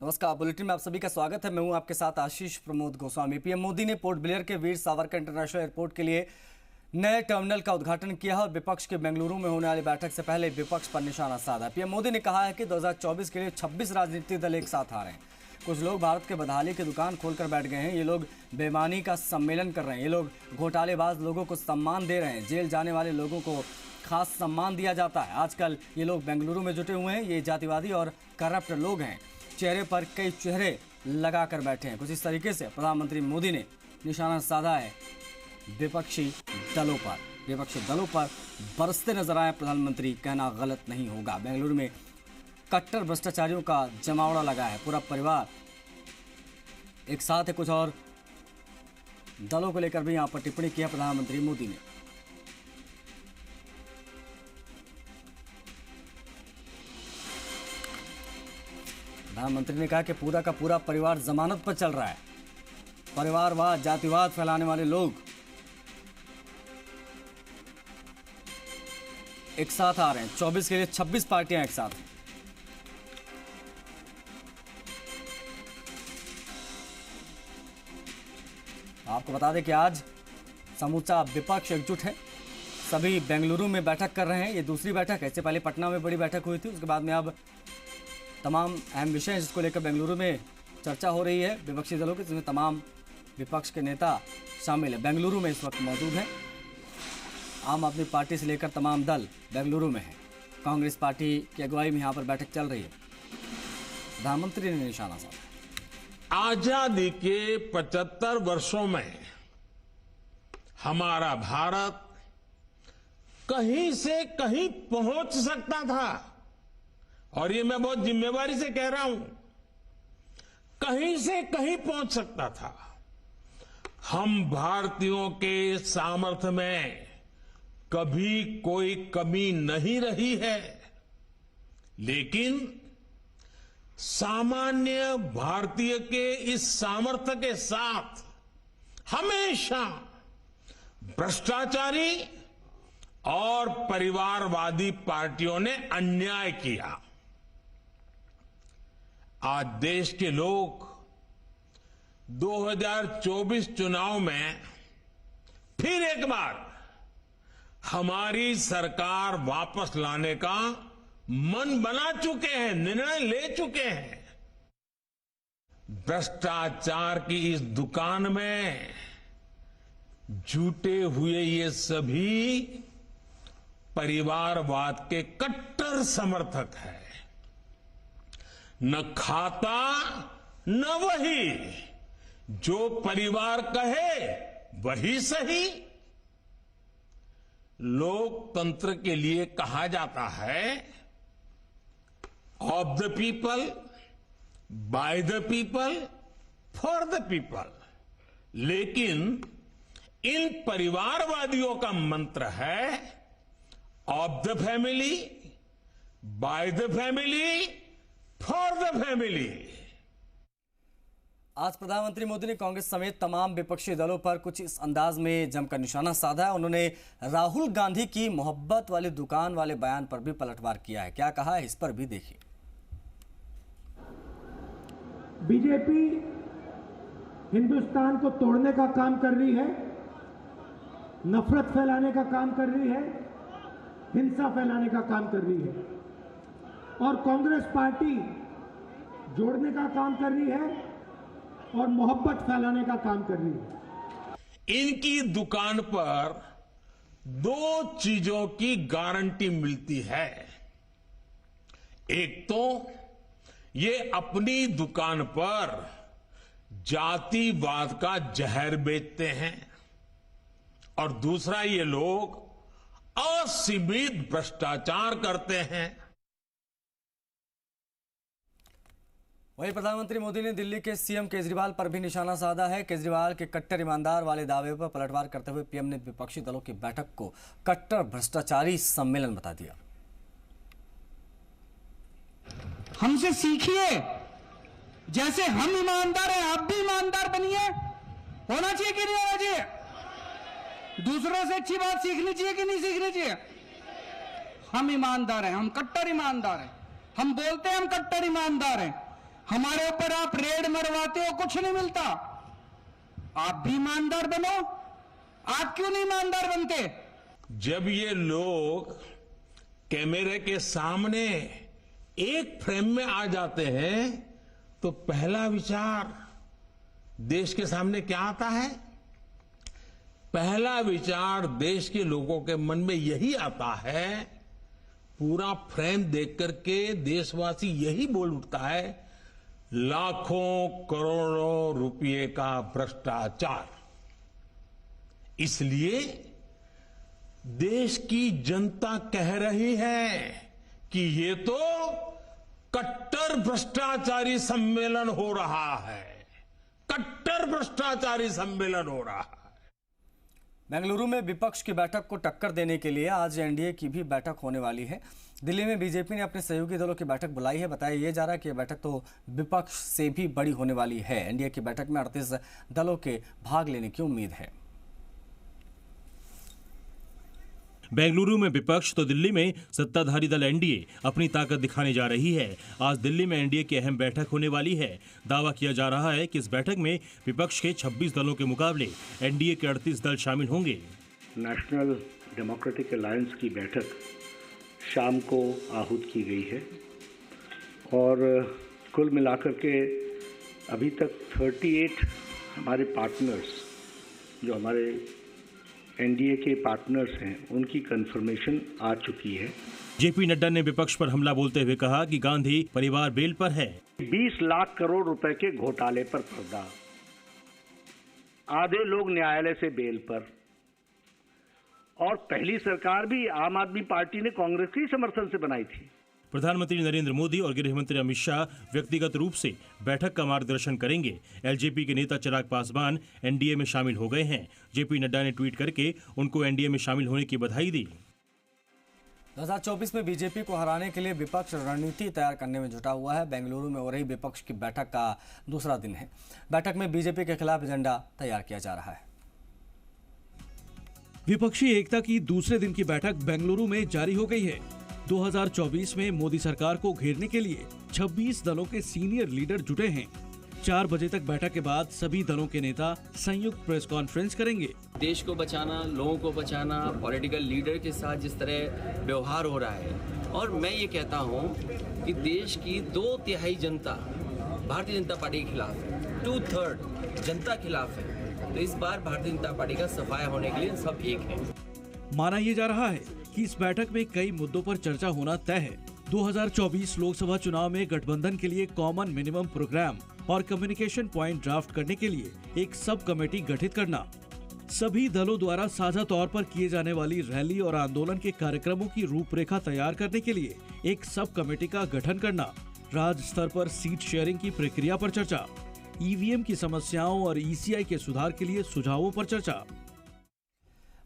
नमस्कार, बुलेटिन में आप सभी का स्वागत है। मैं हूं आपके साथ आशीष प्रमोद गोस्वामी। पीएम मोदी ने पोर्ट ब्लेयर के वीर सावरकर इंटरनेशनल एयरपोर्ट के लिए नए टर्मिनल का उद्घाटन किया और विपक्ष के बेंगलुरु में होने वाली बैठक से पहले विपक्ष पर निशाना साधा। पीएम मोदी ने कहा है कि 2024 के लिए 26 राजनीतिक दल एक साथ आ रहे हैं। कुछ लोग भारत के बदहाली की दुकान खोलकर बैठ गए हैं। ये लोग बेईमानी का सम्मेलन कर रहे हैं। ये लोग घोटालेबाज लोगों को सम्मान दे रहे हैं। जेल जाने वाले लोगों को खास सम्मान दिया जाता है। आजकल ये लोग बेंगलुरु में जुटे हुए हैं। ये जातिवादी और करप्ट लोग हैं। चेहरे पर कई चेहरे लगाकर बैठे हैं। कुछ इस तरीके से प्रधानमंत्री मोदी ने निशाना साधा है विपक्षी दलों पर। विपक्षी दलों पर बरसते नजर आए प्रधानमंत्री, कहना गलत नहीं होगा। बेंगलुरु में कट्टर भ्रष्टाचारियों का जमावड़ा लगा है। पूरा परिवार एक साथ है। कुछ और दलों को लेकर भी यहां पर टिप्पणी की है प्रधानमंत्री मोदी ने। प्रधानमंत्री ने कहा कि पूरा का पूरा परिवार जमानत पर चल रहा है। परिवारवाद, जातिवाद फैलाने वाले लोग एक साथ आ रहे हैं। 24 के लिए 26 पार्टियां एक साथ। आपको बता दें कि आज समूचा विपक्ष एकजुट है। सभी बेंगलुरु में बैठक कर रहे हैं। ये दूसरी बैठक है। इससे पहले पटना में बड़ी बैठक हुई थी। उसके बाद में अब तमाम अहम विषय हैं जिसको लेकर बेंगलुरु में चर्चा हो रही है विपक्षी दलों की, जिसमें तमाम विपक्ष के नेता शामिल है। बेंगलुरु में इस वक्त मौजूद हैं। आम आदमी पार्टी से लेकर तमाम दल बेंगलुरु में हैं। कांग्रेस पार्टी की अगुवाई में यहाँ पर बैठक चल रही है। प्रधानमंत्री ने निशाना साधा। आजादी के 75 वर्षों में हमारा भारत कहीं से कहीं पहुंच सकता था, और ये मैं बहुत जिम्मेवारी से कह रहा हूं, कहीं से कहीं पहुंच सकता था। हम भारतीयों के सामर्थ्य में कभी कोई कमी नहीं रही है, लेकिन सामान्य भारतीय के इस सामर्थ्य के साथ हमेशा भ्रष्टाचारी और परिवारवादी पार्टियों ने अन्याय किया। आज देश के लोग 2024 चुनाव में फिर एक बार हमारी सरकार वापस लाने का मन बना चुके हैं, निर्णय ले चुके हैं। भ्रष्टाचार की इस दुकान में जुटे हुए ये सभी परिवारवाद के कट्टर समर्थक हैं। न खाता न वही, जो परिवार कहे वही सही। लोकतंत्र के लिए कहा जाता है of the people, by the people, for the people. लेकिन इन परिवारवादियों का मंत्र है of the family, by the family, for the family. आज प्रधानमंत्री मोदी ने कांग्रेस समेत तमाम विपक्षी दलों पर कुछ इस अंदाज में जमकर निशाना साधा है। उन्होंने राहुल गांधी की मोहब्बत वाली दुकान वाले बयान पर भी पलटवार किया है। क्या कहा है, इस पर भी देखिए। बीजेपी हिंदुस्तान को तोड़ने का काम कर रही है, नफरत फैलाने का काम कर रही है, हिंसा फैलाने का काम कर रही है, और कांग्रेस पार्टी जोड़ने का काम कर रही है और मोहब्बत फैलाने का काम कर रही है। इनकी दुकान पर दो चीजों की गारंटी मिलती है। एक तो ये अपनी दुकान पर जातिवाद का जहर बेचते हैं, और दूसरा ये लोग असीमित भ्रष्टाचार करते हैं। वहीं प्रधानमंत्री मोदी ने दिल्ली के सीएम केजरीवाल पर भी निशाना साधा है। केजरीवाल के कट्टर ईमानदार वाले दावे पर पलटवार करते हुए पीएम ने विपक्षी दलों की बैठक को कट्टर भ्रष्टाचारी सम्मेलन बता दिया। हमसे सीखिए, जैसे हम ईमानदार हैं आप भी ईमानदार बनिए। होना चाहिए कि नहीं होना चाहिए? दूसरों से अच्छी बात सीखनी चाहिए कि नहीं सीखनी चाहिए? हम ईमानदार हैं, हम कट्टर ईमानदार हैं। हम बोलते हैं हम कट्टर ईमानदार हैं, हमारे ऊपर आप रेड मरवाते हो, कुछ नहीं मिलता। आप भी ईमानदार बनो। आप क्यों नहीं ईमानदार बनते? जब ये लोग कैमरे के सामने एक फ्रेम में आ जाते हैं तो पहला विचार देश के सामने क्या आता है? पहला विचार देश के लोगों के मन में यही आता है, पूरा फ्रेम देख करके देशवासी यही बोल उठता है, लाखों करोड़ों रुपए का भ्रष्टाचार। इसलिए देश की जनता कह रही है कि ये तो कट्टर भ्रष्टाचारी सम्मेलन हो रहा है, कट्टर भ्रष्टाचारी सम्मेलन हो रहा है। बेंगलुरु में विपक्ष की बैठक को टक्कर देने के लिए आज एनडीए की भी बैठक होने वाली है। दिल्ली में बीजेपी ने अपने सहयोगी दलों की बैठक बुलाई है। बताया यह जा रहा है कि यह बैठक तो विपक्ष से भी बड़ी होने वाली है। एनडीए की बैठक में 38 दलों के भाग लेने की उम्मीद है। बेंगलुरु में विपक्ष तो दिल्ली में सत्ताधारी दल एनडीए अपनी ताकत दिखाने जा रही है। आज दिल्ली में एनडीए की अहम बैठक होने वाली है। दावा किया जा रहा है कि इस बैठक में विपक्ष के 26 दलों के मुकाबले एनडीए के 38 दल शामिल होंगे। नेशनल डेमोक्रेटिक अलायंस की बैठक शाम को आहूत की गई है और कुल मिलाकर के अभी तक 38 हमारे पार्टनर्स, जो हमारे एनडीए के पार्टनर्स हैं, उनकी कंफर्मेशन आ चुकी है। जेपी नड्डा ने विपक्ष पर हमला बोलते हुए कहा कि गांधी परिवार बेल पर है। 20 लाख करोड़ रुपए के घोटाले पर पर्दा, आधे लोग न्यायालय से बेल पर, और पहली सरकार भी आम आदमी पार्टी ने कांग्रेस के समर्थन से बनाई थी। प्रधानमंत्री नरेंद्र मोदी और गृह मंत्री अमित शाह व्यक्तिगत रूप से बैठक का मार्गदर्शन करेंगे। एलजेपी के नेता चिराग पासवान एनडीए में शामिल हो गए हैं। जेपी नड्डा ने ट्वीट करके उनको एनडीए में शामिल होने की बधाई दी। 2024 में बीजेपी को हराने के लिए विपक्ष रणनीति तैयार करने में जुटा हुआ है। बेंगलुरु में हो रही विपक्ष की बैठक का दूसरा दिन है। बैठक में बीजेपी के खिलाफ एजेंडा तैयार किया जा रहा है। विपक्षी एकता की दूसरे दिन की बैठक बेंगलुरु में जारी हो गई है। 2024 में मोदी सरकार को घेरने के लिए 26 दलों के सीनियर लीडर जुटे हैं। 4 बजे तक बैठक के बाद सभी दलों के नेता संयुक्त प्रेस कॉन्फ्रेंस करेंगे। देश को बचाना, लोगों को बचाना, पॉलिटिकल लीडर के साथ जिस तरह व्यवहार हो रहा है, और मैं ये कहता हूँ कि देश की 2/3 जनता भारतीय जनता पार्टी के खिलाफ है, 2/3 जनता खिलाफ है। तो इस बार भारतीय जनता पार्टी का सफाया होने के लिए सब एक है। माना यह जा रहा है कि इस बैठक में कई मुद्दों पर चर्चा होना तय है। 2024 लोकसभा चुनाव में गठबंधन के लिए कॉमन मिनिमम प्रोग्राम और कम्युनिकेशन पॉइंट ड्राफ्ट करने के लिए एक सब कमेटी गठित करना, सभी दलों द्वारा साझा तौर पर किए जाने वाली रैली और आंदोलन के कार्यक्रमों की रूपरेखा तैयार करने के लिए एक सब कमेटी का गठन करना, राज्य स्तर पर सीट शेयरिंग की प्रक्रिया पर चर्चा, ईवीएम की समस्याओं और ईसीआई के सुधार के लिए सुझावों पर चर्चा।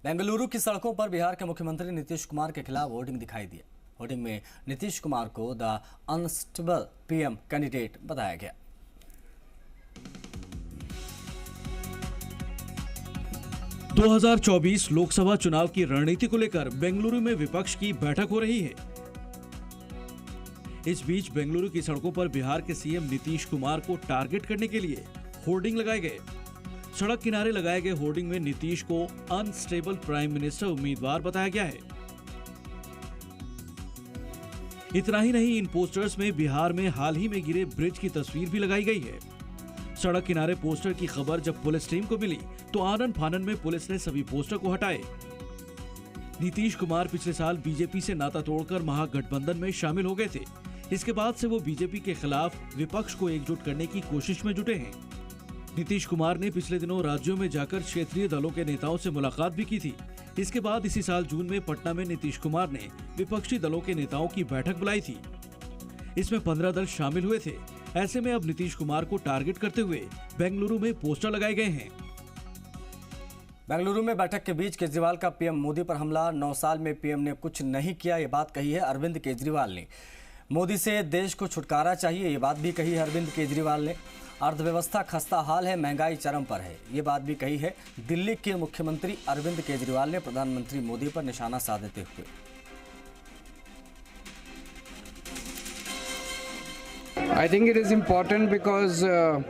बेंगलुरु की सड़कों पर बिहार के मुख्यमंत्री नीतीश कुमार के खिलाफ होर्डिंग दिखाई दिए। होर्डिंग में नीतीश कुमार को द अनस्टेबल पीएम कैंडिडेट बताया गया। – 2024 लोकसभा चुनाव की रणनीति को लेकर बेंगलुरु में विपक्ष की बैठक हो रही है। इस बीच बेंगलुरु की सड़कों पर बिहार के सीएम नीतीश कुमार को टारगेट करने के लिए होर्डिंग लगाए गए। सड़क किनारे लगाए गए होर्डिंग में नीतीश को अनस्टेबल प्राइम मिनिस्टर उम्मीदवार बताया गया है। इतना ही नहीं, इन पोस्टर्स में बिहार में हाल ही में गिरे ब्रिज की तस्वीर भी लगाई गई है। सड़क किनारे पोस्टर की खबर जब पुलिस टीम को मिली तो आनन फानन में पुलिस ने सभी पोस्टर को हटाए। नीतीश कुमार पिछले साल बीजेपी से नाता तोड़कर महागठबंधन में शामिल हो गए थे। इसके बाद से वो बीजेपी के खिलाफ विपक्ष को एकजुट करने की कोशिश में जुटे हैं। नीतीश कुमार ने पिछले दिनों राज्यों में जाकर क्षेत्रीय दलों के नेताओं से मुलाकात भी की थी। इसके बाद इसी साल जून में पटना में नीतीश कुमार ने विपक्षी दलों के नेताओं की बैठक बुलाई थी। इसमें 15 दल शामिल हुए थे। ऐसे में अब नीतीश कुमार को टारगेट करते हुए बेंगलुरु में पोस्टर लगाए गए हैं। बेंगलुरु में बैठक के बीच केजरीवाल का पीएम मोदी पर हमला। 9 साल में पीएम ने कुछ नहीं किया, ये बात कही है अरविंद केजरीवाल ने। मोदी से देश को छुटकारा चाहिए, ये बात भी कही है अरविंद केजरीवाल ने। अर्थव्यवस्था खस्ता हाल है, महंगाई चरम पर है, ये बात भी कही है दिल्ली के मुख्यमंत्री अरविंद केजरीवाल ने प्रधानमंत्री मोदी पर निशाना साधते हुए। I think it is important because Mr.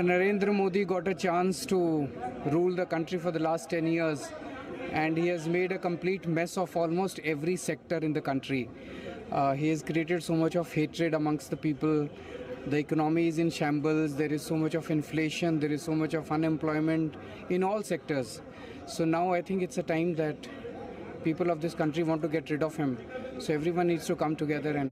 Narendra Modi got a chance to rule the country for the last 10 years, and he has made a complete mess of almost every sector in the country. He has created so much of hatred amongst the people. The economy is in shambles. There is so much of inflation. There is so much of unemployment in all sectors. So now I think it's a time that people of this country want to get rid of him. So everyone needs to come together and